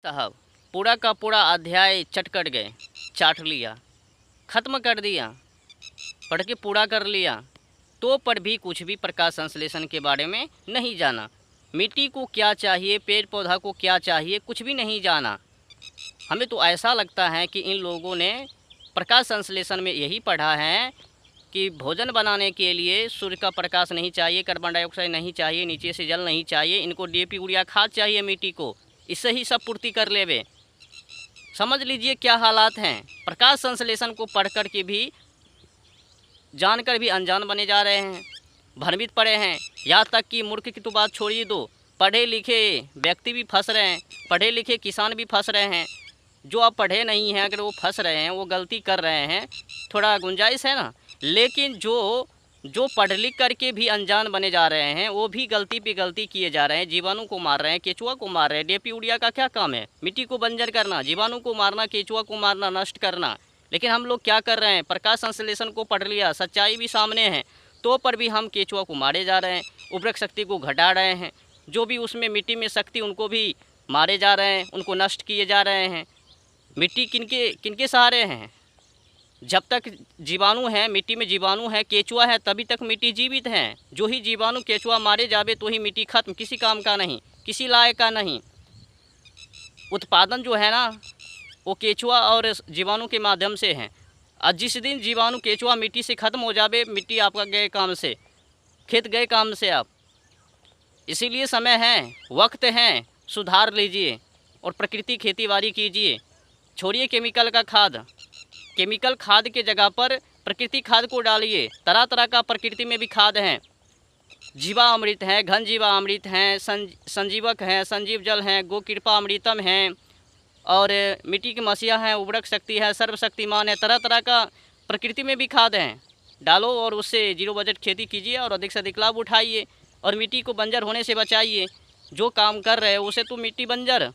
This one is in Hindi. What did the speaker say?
साहब पूरा का पूरा अध्याय चटकट गए, चाट लिया, ख़त्म कर दिया, पढ़ के पूरा कर लिया, तो पर भी कुछ भी प्रकाश संश्लेषण के बारे में नहीं जाना। मिट्टी को क्या चाहिए, पेड़ पौधा को क्या चाहिए, कुछ भी नहीं जाना। हमें तो ऐसा लगता है कि इन लोगों ने प्रकाश संश्लेषण में यही पढ़ा है कि भोजन बनाने के लिए सूर्य का प्रकाश नहीं चाहिए, कार्बन डाइऑक्साइड नहीं चाहिए, नीचे से जल नहीं चाहिए, इनको डीएपी यूरिया खाद चाहिए मिट्टी को, इससे ही सब पूर्ति कर लेवे। समझ लीजिए क्या हालात हैं। प्रकाश संश्लेषण को पढ़ कर के भी जानकर भी अनजान बने जा रहे हैं, भ्रमित पड़े हैं। यहाँ तक कि मूर्ख की तो बात छोड़िए दो, पढ़े लिखे व्यक्ति भी फंस रहे हैं, पढ़े लिखे किसान भी फंस रहे हैं। जो अब पढ़े नहीं हैं अगर वो फंस रहे हैं, वो गलती कर रहे हैं, थोड़ा गुंजाइश है ना। लेकिन जो पढ़ लिख करके भी अनजान बने जा रहे हैं, वो भी गलती पे गलती किए जा रहे हैं। जीवाणु को मार रहे हैं, केचुआ को मार रहे हैं। डीएपी यूरिया का क्या काम है? मिट्टी को बंजर करना, जीवाणु को मारना, केचुआ को मारना, नष्ट करना। लेकिन हम लोग क्या कर रहे हैं? प्रकाश संश्लेषण को पढ़ लिया, सच्चाई भी सामने है, तो पर भी हम केचुआ को मारे जा रहे हैं, उर्वरक शक्ति को घटा रहे हैं। जो भी उसमें मिट्टी में शक्ति, उनको भी मारे जा रहे हैं, उनको नष्ट किए जा रहे हैं। मिट्टी किनके सहारे हैं? जब तक जीवाणु है, मिट्टी में जीवाणु है, केचुआ है, तभी तक मिट्टी जीवित है। जो ही जीवाणु केचुआ मारे जावे तो ही मिट्टी खत्म, किसी काम का नहीं, किसी लायक का नहीं। उत्पादन जो है ना, वो केचुआ और जीवाणु के माध्यम से है। और जिस दिन जीवाणु केचुआ मिट्टी से ख़त्म हो जावे, मिट्टी आपका गए काम से, खेत गए काम से आप। इसीलिए समय है, वक्त है, सुधार लीजिए और प्रकृति खेती-बाड़ी कीजिए। छोड़िए केमिकल का खाद, केमिकल खाद के जगह पर प्रकृति खाद को डालिए। तरह तरह का प्रकृति में भी खाद हैं, जीवामृत हैं, घन जीवामृत हैं, संजीवक हैं, संजीव जल हैं, गो कृपा अमृतम हैं, और मिट्टी की मसीहा है, उर्वरक शक्ति है, सर्वशक्तिमान है। तरह तरह का प्रकृति में भी खाद हैं, डालो और उससे जीरो बजट खेती कीजिए और अधिक से अधिक लाभ उठाइए और मिट्टी को बंजर होने से बचाइए। जो काम कर रहे हो उसे तो मिट्टी बंजर